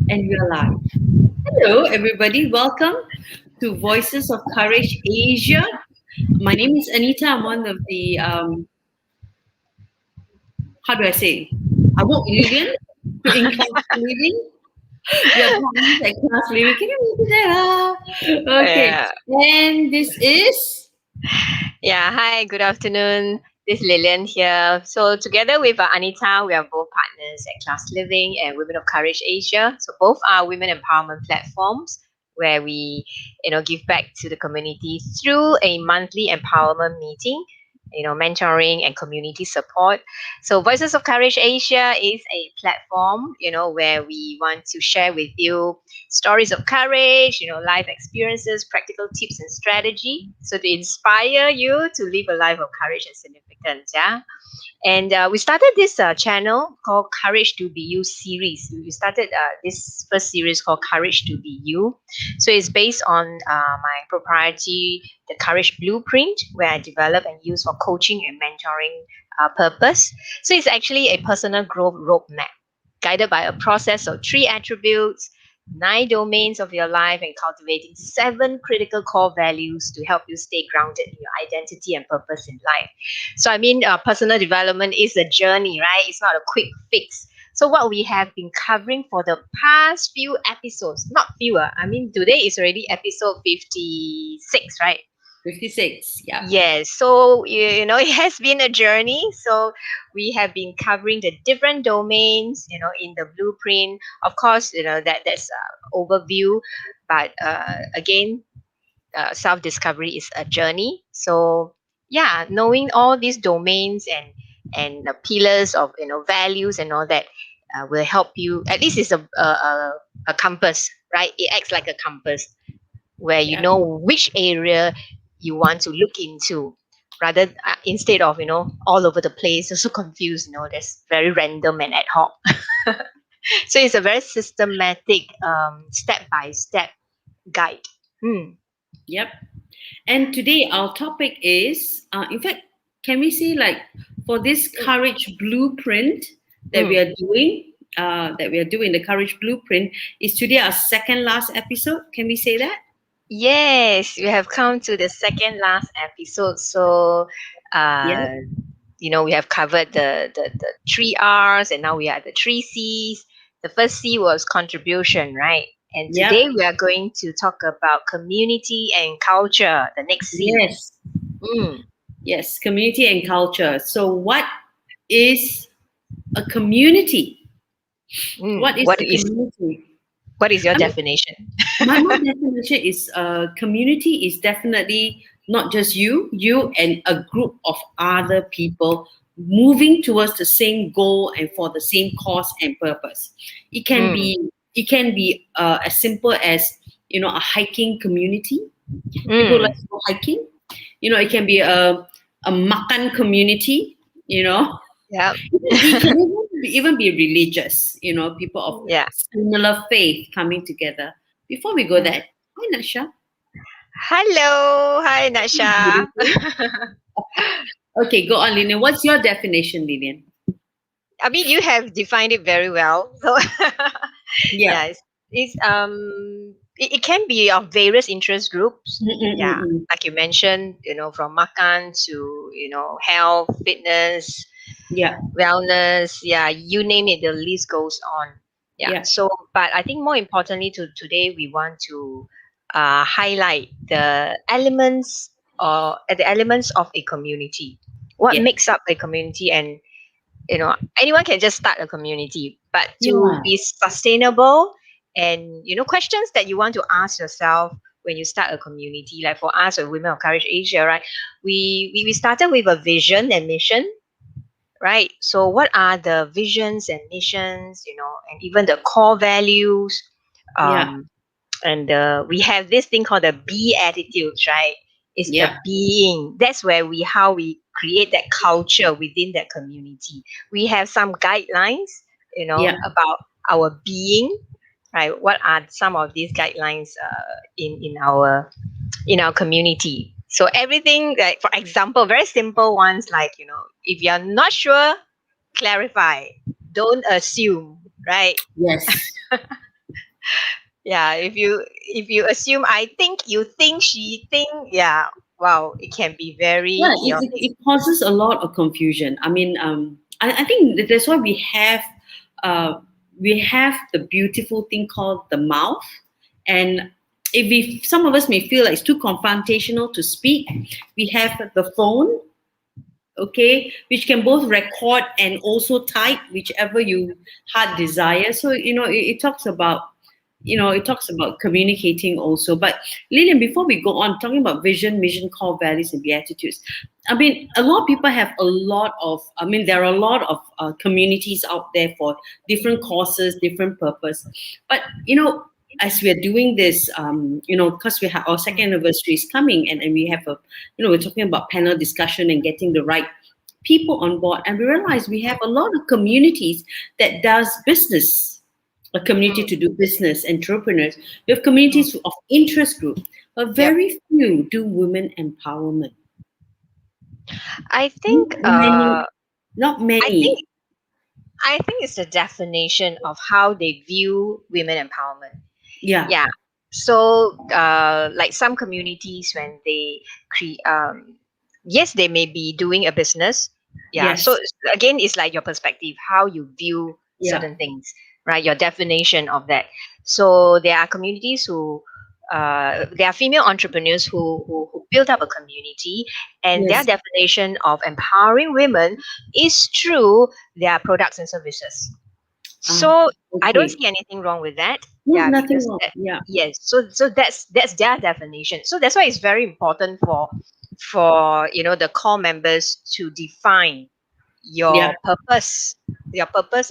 And we're live. Hello, everybody. Welcome to Voices of Courage Asia. My name is Anita. I'm one of the, how do I say? I work with Lillian in class living. We are partners at class living. Can you repeat that? Okay. Yeah. And this is, Yeah. Hi, good afternoon. This is Lillian here. So together with Anita, we are both partners at Class Living and Women of Courage Asia. So both are women empowerment platforms where we, give back to the community through a monthly empowerment meeting, mentoring and community support. So Voices of Courage Asia is a platform, where we want to share with you stories of courage, life experiences, practical tips and strategy. So to inspire you to live a life of courage and significance. Yeah. And we started this channel called Courage to Be You series. We started this first series called Courage to Be You. So it's based on my proprietary, the Courage Blueprint, where I develop and use for coaching and mentoring purpose. So it's actually a personal growth roadmap guided by a process of three attributes, nine domains of your life, and cultivating seven critical core values to help you stay grounded in your identity and purpose in life. So, personal development is a journey, right? It's not a quick fix. So, what we have been covering for the past few episodes, not fewer, today is already episode 56, right? 56. Yeah. Yes, so it has been a journey. So we have been covering the different domains, in the blueprint. Of course, that's overview, but again, self discovery is a journey. So yeah, knowing all these domains and the pillars of values and all that will help you. At least it's a compass, right? It acts like a compass where you Yeah. know which area you want to look into rather instead of all over the place, so confused, that's very random and ad hoc. So it's a very systematic step by step guide. Hmm. Yep. And today our topic is, in fact, can we say like for this courage blueprint that we Hmm. are doing, the courage blueprint is today our second last episode. Can we say that? Yes, we have come to the second last episode. So Yeah. uh we have covered the three R's, and now we are at the three C's. The first C was contribution, right? And Yep. today we are going to talk about community and culture, the next C. Yes. Mm, Yes. Community and culture. So, what is a community? What is What a is community? your I mean, definition? my definition is community is definitely not just you and a group of other people moving towards the same goal and for the same cause and purpose. It can Mm, be it can be as simple as a hiking community. People like mm, to go hiking. It can be a makan community. You know, yeah, it can even be religious, people of yeah. similar faith coming together. Before we go Mm. there, hi Nasha. Hello, hi Nasha. Beautiful. Okay, go on, Lilian. What's your definition, Lilian? You have defined it very well. So Yeah. yeah, it can be of various interest groups. Yeah, Mm-mm-mm-mm. like you mentioned, from makan to health, fitness, Yeah, wellness. Yeah, you name it, the list goes on. Yeah. yeah, So, but I think more importantly, to today we want to highlight the elements of a community. What yeah, makes up a community, and anyone can just start a community, but to yeah, be sustainable, and questions that you want to ask yourself when you start a community, like for us at Women of Courage Asia, right? We started with a vision and mission, right? So what are the visions and missions, and even the core values, yeah, um and we have this thing called the be attitudes, right? It's the yeah, being. That's where how we create that culture within that community. We have some guidelines, yeah, about our being, right? What are some of these guidelines in our community? So everything, like for example, very simple ones, like if you're not sure, clarify. Don't assume, right? yes, Yeah, if you assume I think, you think, she think, yeah, wow, it can be very Yeah, chaotic. it causes a lot of confusion. I mean, I think that's why we have the beautiful thing called the mouth, and if we some of us may feel like it's too confrontational to speak, we have the phone, okay, which can both record and also type whichever you heart desire. So it talks about it talks about communicating also. But Lillian, before we go on talking about vision, mission, core values, and beatitudes, I mean, a lot of people have a lot of. I mean, there are a lot of communities out there for different causes, different purpose. But as we are doing this, because we have our second anniversary is coming, and we have we're talking about panel discussion and getting the right people on board, and we realize we have a lot of communities that does business, a community Mm, to do business, entrepreneurs. We have mm, communities of interest group, but yep. very few do women empowerment. I Not think many, not I think many. I think it's the definition of how they view women empowerment. Yeah. Yeah. So, like some communities, when they create, yes, they may be doing a business. Yeah. So Yes. again, it's like your perspective, how you view Yeah. certain things, right? Your definition of that. So there are communities who, there are female entrepreneurs who build up a community, and their Yes. definition of empowering women is through their products and services. Ah. So I don't Okay. see anything wrong with that. No, Yeah, nothing because wrong. Yeah. yes, so that's their definition. So that's why it's very important for the core members to define Yeah. your purpose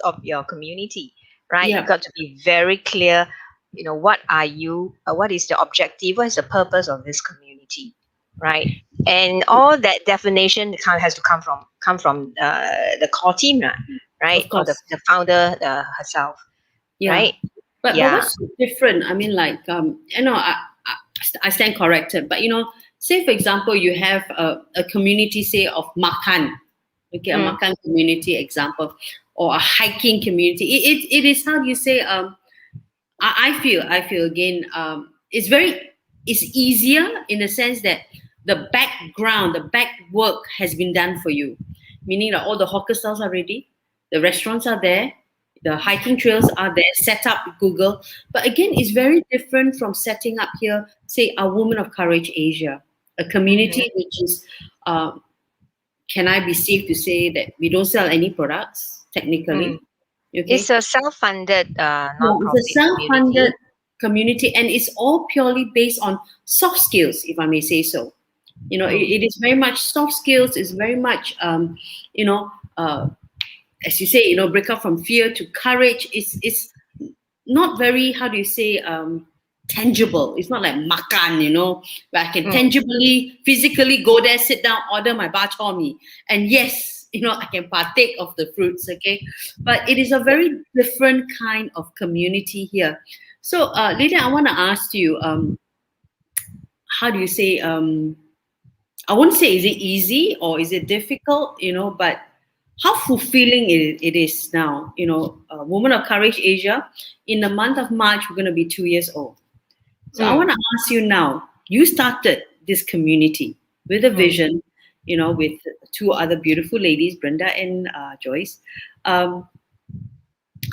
of your community, right? You Yeah. got to be very clear. What are you? What is the objective? What is the purpose of this community, right? And all that definition has to come from the core team, right? Of Or the, course. the founder herself, Yeah. right? But Yeah. what's different? I mean, like I, I stand corrected. But say for example, you have a community, say of makan, okay, a Mm, makan community example, or a hiking community. It is, how do you say? I feel again, it's easier in the sense that the back work has been done for you, meaning that all the hawker stalls are ready, the restaurants are there, the hiking trails are there, set up with Google. But again, it's very different from setting up here, say, a Woman of Courage Asia, a mhm, community which is, uh, can I be safe to say that we don't sell any products mm. technically? It's Okay, a self-funded yeah, it's a non-profit self-funded community. community, and it's all purely based on soft skills, if I may say so. Mm, It is very much soft skills. It's very much, you know, uh, as you say, break up from fear to courage. It's not very, how do you say, tangible. It's not like makan, where I can mm. tangibly, physically go there, sit down, order my bak chor mee, and yes, I can partake of the fruits. Okay, but it is a very different kind of community here. So, Lilian, I want to ask you, how do you say, I won't say is it easy or is it difficult, but how fulfilling it is now. Women of Courage Asia, in the month of March, we're going to be 2 years old. So I Mm, want to ask you now, you started this community with a mm. vision, with two other beautiful ladies, Brenda and Joyce. Um,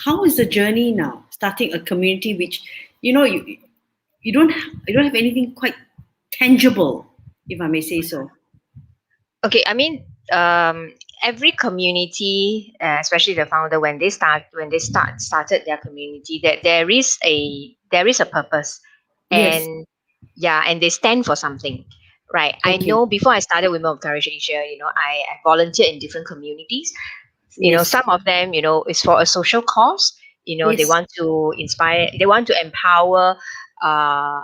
how is the journey now? Starting a community which, you don't have anything quite tangible, if I may say so. Okay, I mean, every community, especially the founder, when they started their community, that there is a purpose, Yes. and yeah, and they stand for something, right? I Okay. know before I started Women of Courage Asia, I volunteered in different communities. Yes. Some of them, is for a social cause. They Yes. want to inspire, they want to empower uh,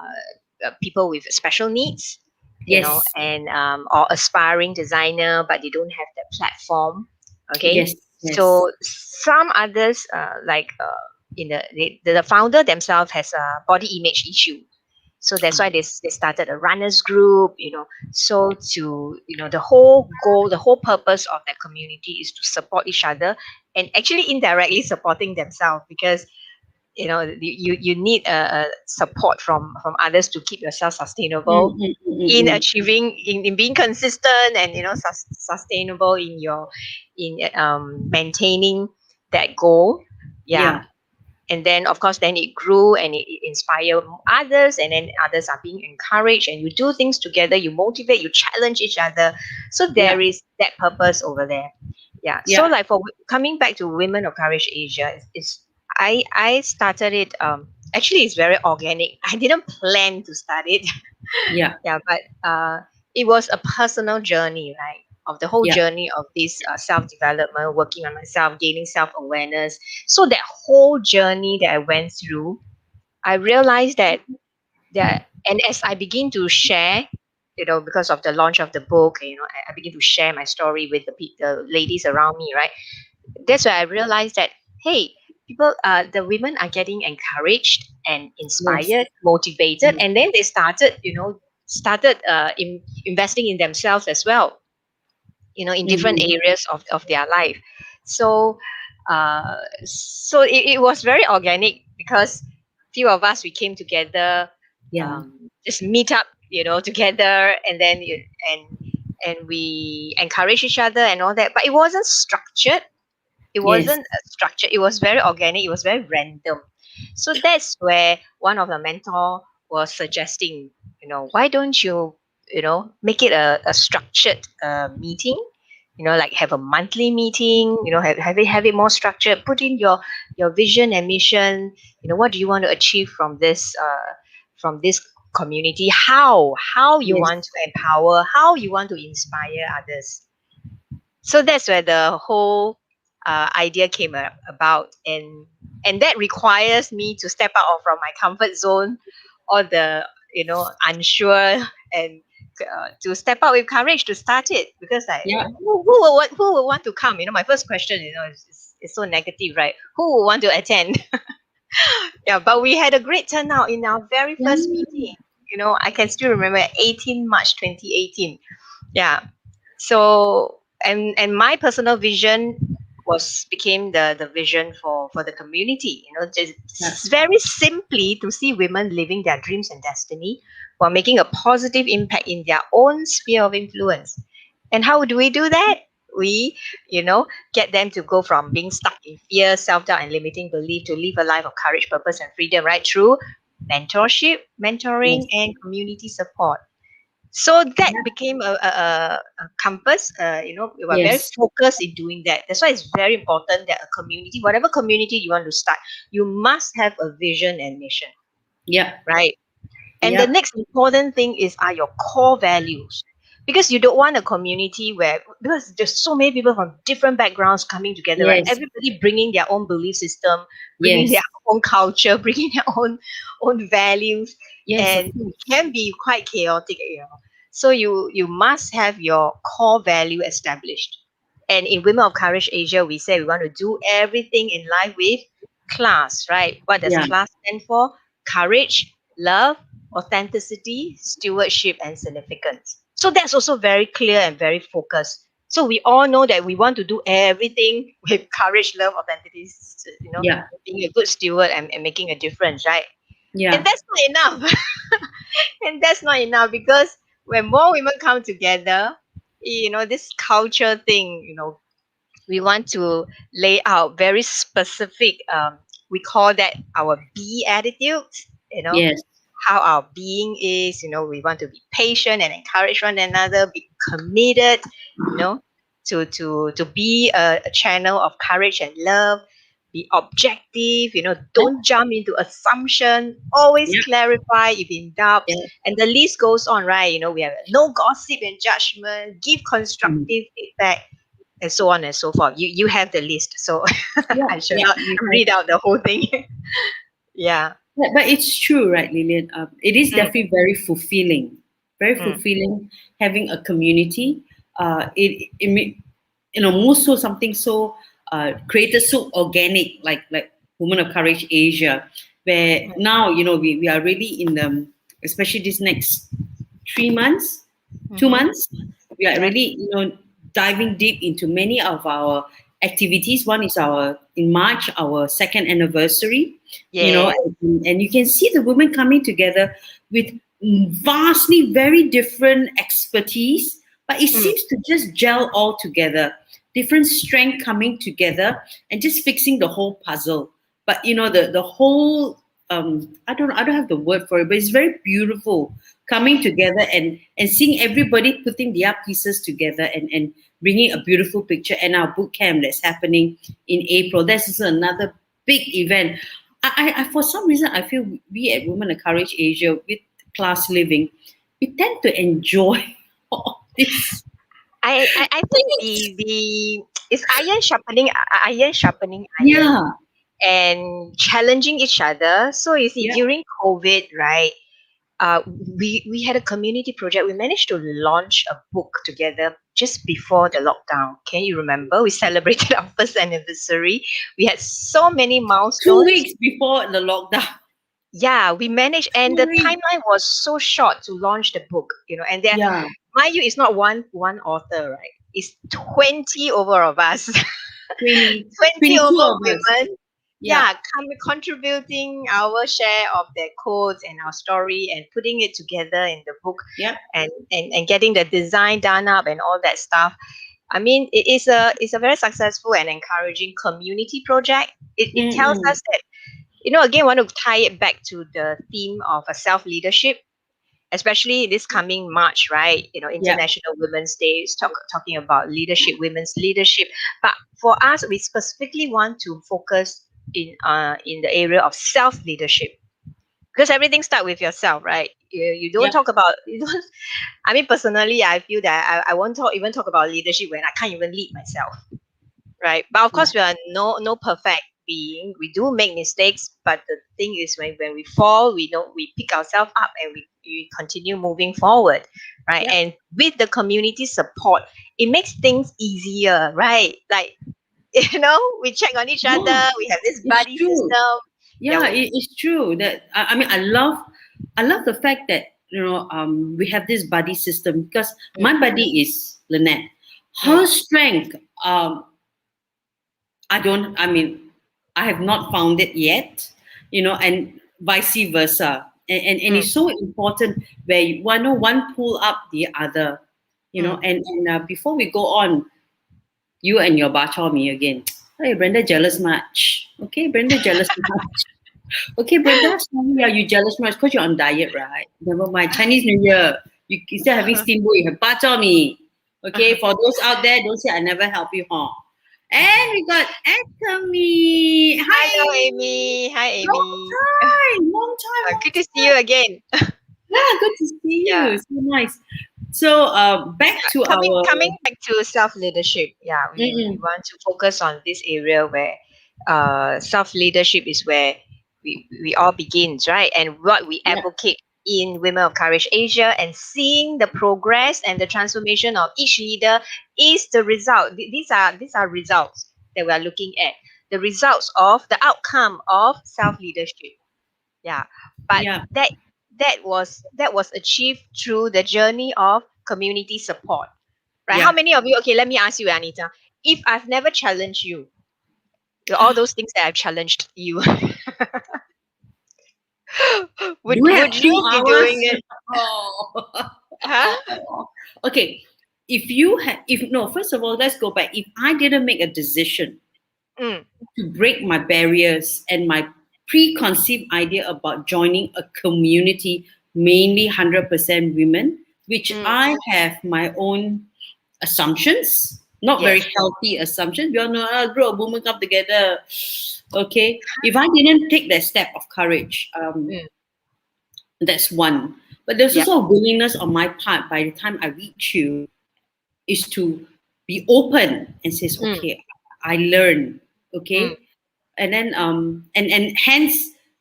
people with special needs, Yes. and or aspiring designer, but they don't have that platform. Okay, Yes. Yes. so some others, like the founder themselves has a body image issue, so that's why they started a runners group. So to the whole goal, the whole purpose of that community is to support each other, and actually indirectly supporting themselves, because you need a support from others to keep yourself Mm, sustainable mm, mm, in mm, mm. achieving in being consistent and sustainable in maintaining that goal. Yeah. Yeah. And then of course then it grew and it inspired others, and then others are being encouraged, and you do things together, you motivate, you challenge each other. So Yeah. there is that purpose over there. Yeah. So Yeah. like for coming back to Women of Courage Asia, is I started it, actually it's very organic. I didn't plan to start it. Yeah. Yeah, but it was a personal journey, right? Of the whole Yeah. journey of this self development, working on myself, gaining self awareness. So that whole journey that I went through, I realized that, and as I begin to share, because of the launch of the book, I begin to share my story with the ladies around me, right? That's where I realized that, hey, the women are getting encouraged and Yes. inspired, motivated, Mm, and then they started investing in themselves as well, in different mhm. areas of their life. So, it was very organic because few of us we came together, Yeah. just meet up, together, and then and we encourage each other and all that. But it wasn't structured, it Yes. wasn't structured. It was very organic. It was very random. So that's where one of the mentor was suggesting, why don't you, make it a structured meeting, like have a monthly meeting, have it more structured, put in your vision and mission, what do you want to achieve from this community, how you Yes. want to empower, how you want to inspire others. So that's where the whole idea came about, and that requires me to step out from my comfort zone, or the unsure, and to step out with courage to start it, because like, Yeah. who will want to come, my first question, is so negative, right? Who will want to attend? Yeah, but we had a great turnout in our very first Yeah. meeting. I can still remember 18 March 2018. Yeah. So, and my personal vision became the vision for the community, Yeah. just very simply to see women living their dreams and destiny while making a positive impact in their own sphere of influence. And how do we do that? We, get them to go from being stuck in fear, self-doubt, and limiting belief to live a life of courage, purpose, and freedom, right? Through mentorship, mentoring, Yes. and community support. So that Yeah. became a compass. We were very Yes. focused in doing that. That's why it's very important that a community, whatever community you want to start, you must have a vision and mission, Yeah. right? And the Yeah. next important thing are your core values. Because you don't want a community because there's so many people from different backgrounds coming together, right? Yes. Everybody bringing their own belief system, bringing their Yes. own culture, bringing their own values, Yes. and Of it course. can be quite chaotic. So you must have your core value established. And in Women of Courage Asia, we say we want to do everything in life with class, right? What does Yeah. class stand for? Courage, love, authenticity, stewardship, and significance. So that's also very clear and very focused. So we all know that we want to do everything with courage, love, authenticity, Yeah. being a good steward, and making a difference, right? And Yeah. that's not enough. And that's not enough, because when more women come together, this culture thing, we want to lay out very specific, we call that our be attitude, you know Yes. how our being is. We want to be patient and encourage one another, be committed, you know to be a channel of courage and love, be objective, Yeah. don't jump into assumption, always Yeah. clarify if in doubt. Yeah. And the list goes on, right? We have no gossip and judgment, give Mm. constructive feedback, and so on and so forth. You have the list, so Yeah. I shall Yeah. not We have. read out the whole thing. Yeah. But it's true, right, Lillian? It is Mm, definitely very fulfilling. Very mm, fulfilling having a community. More so something so created so organic, like Women of Courage Asia, where mm, now we are really in the, especially this next 3 months, two mhm. months, we are Yeah. really diving deep into many of our activities. One is in March, our second anniversary, Yeah. and you can see the women coming together with vastly very different expertise, but it Mm. seems to just gel all together. Different strength coming together and just fixing the whole puzzle. But the whole I don't have the word for it, but it's very beautiful coming together and seeing everybody putting their pieces together and bringing a beautiful picture. And our boot camp that's happening in April, that's also another big event. I for some reason I feel we at Women of Courage Asia with class living, we tend to enjoy all this I think things. the it's iron sharpening iron Yeah, and challenging each other. So you see, yeah. during COVID, right? Uh, we had a community project. We managed to launch a book together just before the lockdown. Can you remember? We celebrated our first anniversary. We had so many two milestones. weeks before the lockdown. Yeah, we managed, and the 2 weeks. timeline was so short to launch the book. And there, Yeah, mind you, it's not one author, right? It's 20 over of us. 20, 20 22 over of us. women, Yeah, yeah, contributing our share of their codes and our story and putting it together in the book, yeah. and getting the design done up and all that stuff. I mean, it's a very successful and encouraging community project. It tells Mm-mm. us that, again, I want to tie it back to the theme of a self leadership, especially this coming March, right? Yeah, International Women's Day is talking about leadership, women's leadership. But for us, we specifically want to focus in the area of self leadership, because everything starts with yourself, right? You don't yeah, talk about you don't. I mean, personally, I feel that I won't talk about leadership when I can't even lead myself, right? But of yeah, course, we are no perfect being. We do make mistakes, but the thing is, when we fall, we pick ourselves up and we continue moving forward, right? yeah. And with the community support, it makes things easier, right? Like, we check on each Yeah, other. We have this it's buddy true. system. Yeah. Yeah, it's true that I mean I love the fact that we have this buddy system because Mm, my buddy is Lynette. mm, Her strength, I mean, I have not found it yet, and vice versa. And mm, it's so important where one pull up the other, mm. and before we go on, you and your bachor me again. Hey, Brenda, jealous much. Okay, Brenda, jealous much. Okay, Brenda, sorry, yeah, you jealous much because you're on diet, right? Never mind. Chinese New Year, you instead of having steamboat, you have bachor me. Okay, for those out there, don't say I never help you, huh? And we got Amy. Hi, Hello, Amy. Amy. Hi, Long Amy. time, long time, long Good to see time. you again. Yeah, good to see you. Yeah. So nice. So, back to Coming our. back to self leadership, yeah, we Mm-mm, want to focus on this area where self leadership is where we all begins, right? And what we yeah, advocate in Women of Courage Asia, and seeing the progress and the transformation of each leader is the result. These are results that we are looking at. The results of the outcome of self leadership. Yeah, but yeah, that was achieved through the journey of community support, right? How yeah. many of you, okay, let me ask you, Anita, if I've never challenged you, all those things that I've challenged you, Do would we have would two you be doing hours? it? Oh. Huh? Okay. If you had, if no, first of all, let's go back. If I didn't make a decision Mm, to break my barriers and my preconceived idea about joining a community, mainly 100% women, which mm, I have my own assumptions, not very yes. healthy assumptions. We all know a group of women come together. Okay. If I didn't take that step of courage, Mm, that's one. But there's yep. also a willingness on my part by the time I reach you is to be open and says, Mm, okay, I learn. mm. Okay. And then and hence,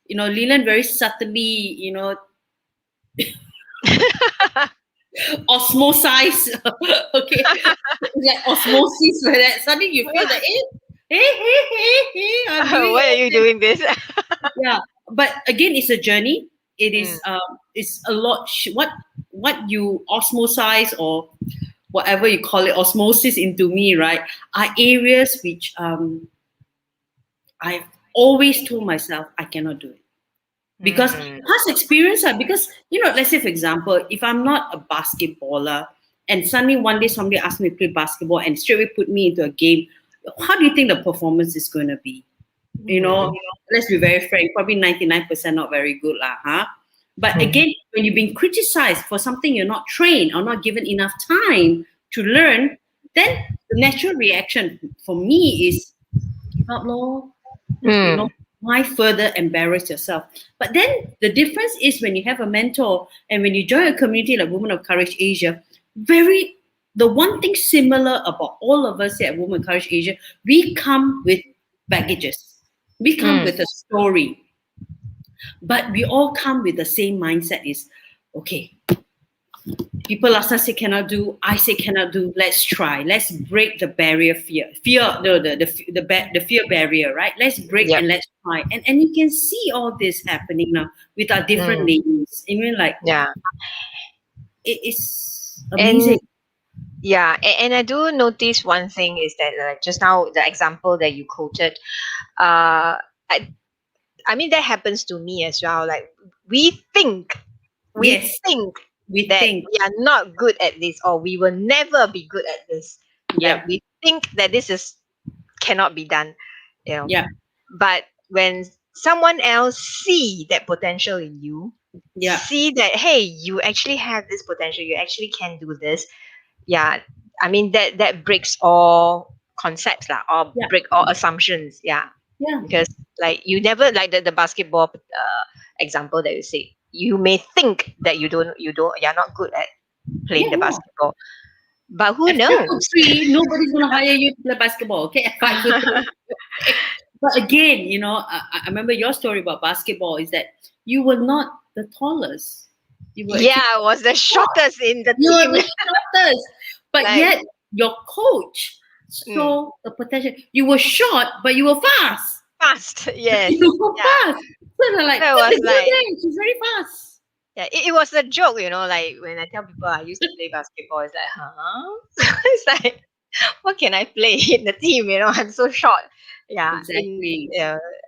Leland very subtly, osmosize. Okay. It's like osmosis like that. Suddenly you feel that hey, I'm doing Why are all you this. doing this? Yeah. But again, it's a journey. It Mm, is it's a lot what you osmosize or whatever you call it, osmosis into me, right, are areas which I've always told myself I cannot do it. Because Mm. past experience, because, let's say, for example, if I'm not a basketballer and suddenly one day somebody asks me to play basketball and straight away put me into a game, how do you think the performance is going to be? You know, Mm. let's be very frank, probably 99% not very good, lah, huh? But Mm. again, when you've been criticized for something you're not trained or not given enough time to learn, then the natural reaction for me is give up, lor. Mm. Why further embarrass yourself? But then the difference is when you have a mentor and when you join a community like Women of Courage Asia, the one thing similar about all of us here at Women of Courage Asia, we come with baggages. We come Mm. with a story, but we all come with the same mindset is, okay, people last time say cannot do, I say cannot do, let's try. Let's break the barrier fear, the fear barrier, right? Let's break Yep. and let's try. And you can see all this happening now with our different Mm. ladies. I mean, like, Yeah. it is And amazing. yeah, and I do notice one thing is that just now the example that you quoted, I mean that happens to me as well. Like we think we Yes, think we that think. we are not good at this or we will never be good at this. Like Yep, we think that this is cannot be done, you know. yep, But when someone else see that potential in you, yep, see that hey, you actually have this potential, you actually can do this. Yeah, I mean that breaks all concepts lah, or yep, break all assumptions. Yeah, yeah, because like you never like the basketball example that you say. You may think that you're not good at playing yeah, the yeah. basketball, but who At 5'3", knows? nobody's gonna hire you to play basketball. Okay, at 5'3". But again, I remember your story about basketball is that you were not the tallest. You were Yeah, actually I was the short. shortest in the You were team. the shortest. But Like, yet your coach mm, saw the potential. You were short, but you were fast. fast. Yes. You were Yeah. fast. So they're like, So it look was at you like, there. She's very fast. yeah, it was a joke, like when I tell people I used to play basketball, it's like, huh? It's like, what can I play in the team? I'm so short. Yeah. Exactly.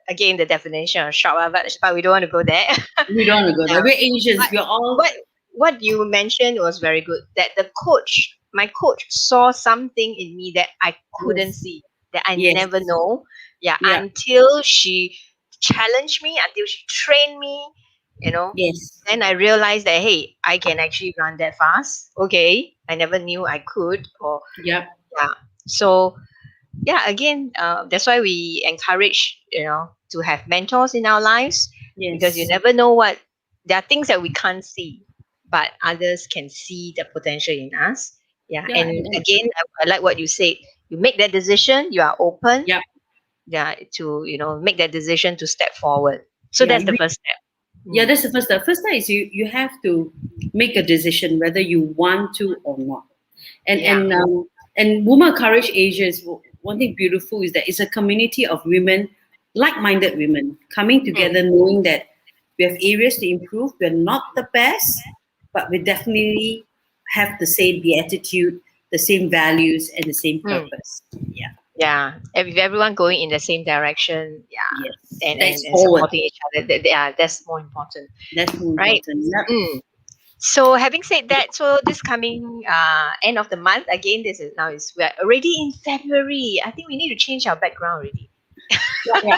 Again, the definition of short, but we don't want to go there. We don't want to go Yeah. there. We're Asians. But We're all, what you mentioned was very good. That my coach saw something in me that I couldn't yes, see, that I yes, never know. Yeah, yeah, until she challenged me, until she trained me, you know. yes, Then I realized that hey, I can actually run that fast. Okay, I never knew I could. Or yep, yeah, so yeah, again, that's why we encourage to have mentors in our lives, because you yes, never know what there are things that we can't see, but others can see the potential in us. Yeah, yeah, and again, I like what you said. You make that decision, you are open, yep, yeah, to make that decision to step forward. So yeah. that's the first step. Yeah, Mm. that's the first step. First step is you have to make a decision whether you want to or not. And Yeah. and um, and Women Courage Asia is one thing beautiful is that it's a community of women, like-minded women, coming Mm. together, knowing that we have areas to improve. We're not the best, but we definitely have the same beatitude, the same values, and the same Mm. purpose. Yeah. Yeah, if everyone going in the same direction, yeah, Yes. and That's and forward. supporting each other, yeah, that's more important, That's more right? important. Yep. Mm. So having said that, so this coming end of the month again, this is now is we're already in February. I think we need to change our background already. Yeah.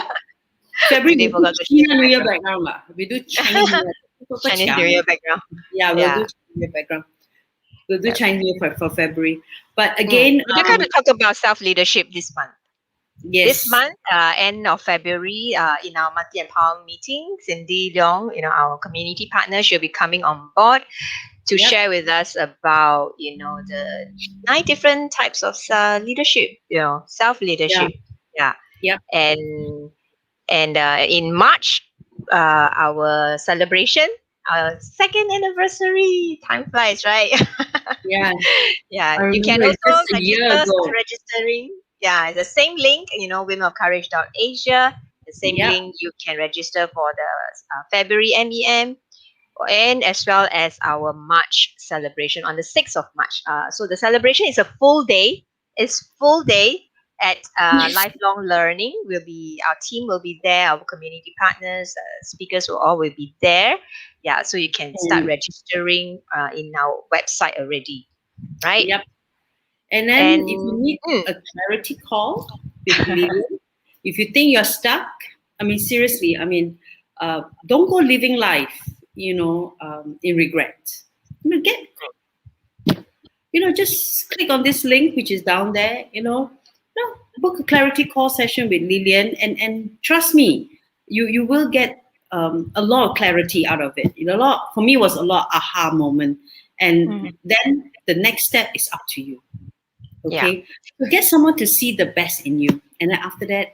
February, They we do forgot to change China New Year the background lah. We do Chinese New Year. Chinese New Year background. Yeah, we'll Yeah. do Chinese New Year background. We'll do Yep. Chinese New Year for February. But Mm. again, We're going to talk about self leadership this month. This yes, month, end of February, in our Multi Empowerment meeting, Cindy Leong, our community partner, she'll be coming on board to yep, share with us about the 9 different types of leadership, self yeah, leadership. Yeah, yep, and in March, our celebration, our second anniversary. Time flies, right? yeah. Yeah, I you can remember it's just also a year register, start ago. registering. Yeah, it's the same link, womenofcourage.asia. The same Yep, link you can register for the February MEM, and as well as our March celebration on the 6th of March. So the celebration is a full day. It's full day at Yes. lifelong learning. Our team will be there, our community partners, speakers will be there. Yeah, so you can start And, registering in our website already, right? yep. And then if you And need a clarity call with Lillian, if you think you're stuck, I mean, seriously, I mean, don't go living life, in regret. Get, just click on this link which is down there. Book a clarity call session with Lillian, and trust me, you will get a lot of clarity out of it. A lot for me was a lot aha moment, and then the next step is up to you. yeah, Okay, so get someone to see the best in you, and then after that,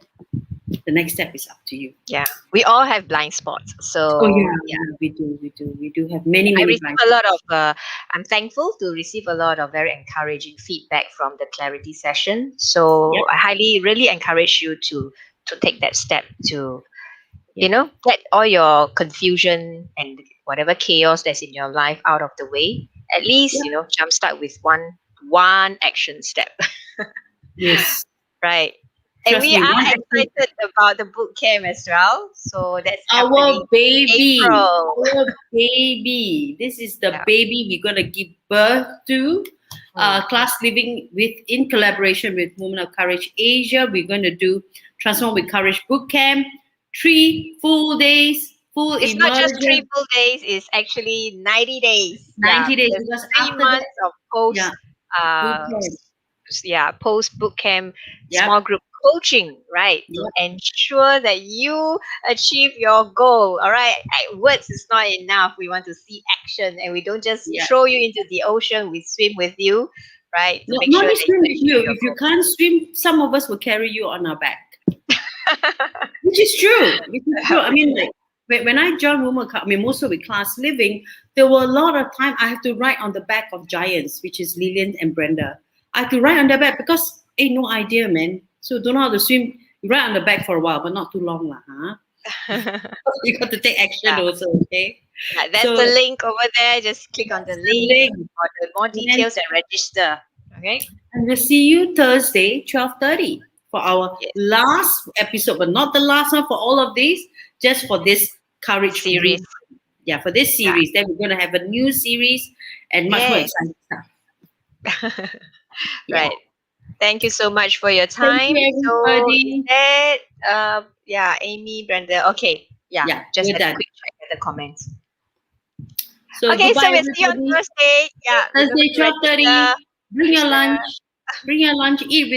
the next step is up to you. yeah, we all have blind spots. Oh So yeah, yeah, we do have many I many receive blind a lot spots. of. I'm thankful to receive a lot of very encouraging feedback from the clarity session. Yep, So I highly, really encourage you to take that step to yep, get all your confusion and whatever chaos that's in your life out of the way. At least yep. jumpstart with one action step. Yes, Right. And trust we me. are One action. excited about the boot camp as well. So that's happening Our baby, April. our baby. This is the Yeah. baby we're gonna give birth to. Mm. Class living in collaboration with Women of Courage Asia. We're going to do Transform with Courage Bootcamp. 3 full days, full It's not just immersion, 3 full days, it's actually 90 days. Yeah. 90 days. There's Because three after that, months of yeah, uh bootcamp. post boot camp Yep, small group coaching, right? To yep, ensure that you achieve your goal. All right. Words is not enough. We want to see action, and we don't just yeah. throw you into the ocean, we swim with you, right? To No, make not sure just that you swim with you. achieve your If you can't swim, some of us will carry you on our back. Which is true. Which is true. I mean, like when I joined Women, I mean, mostly with class living, there were a lot of time I have to ride on the back of giants, which is Lillian and Brenda. I have to ride on their back because ain't no idea, man. So don't know how to swim. You ride on the back for a while, but not too long, lah, huh? You got to take action Yeah. also, okay? Yeah, that's So the link over there. Just click on the that's the link link. for the more And, details and register. Okay. and we'll see you Thursday, 12:30 for our Yes. last episode, but not the last one for all of these, just for this Courage Series. Boot. Yeah, for this Yeah. series. Then we're going to have a new series and much more Yay. exciting stuff. Yeah. Right. Thank you so much for your Thank time. you, So is everybody. that Amy, Brenda. Okay. Yeah. Yeah, Just we're had a done. quick check at the comments. So Okay, so goodbye, we'll see you on everybody. Thursday. Yeah, remember Thursday, to 12:30. register. Bring your Register. lunch. Bring your lunch. Eat with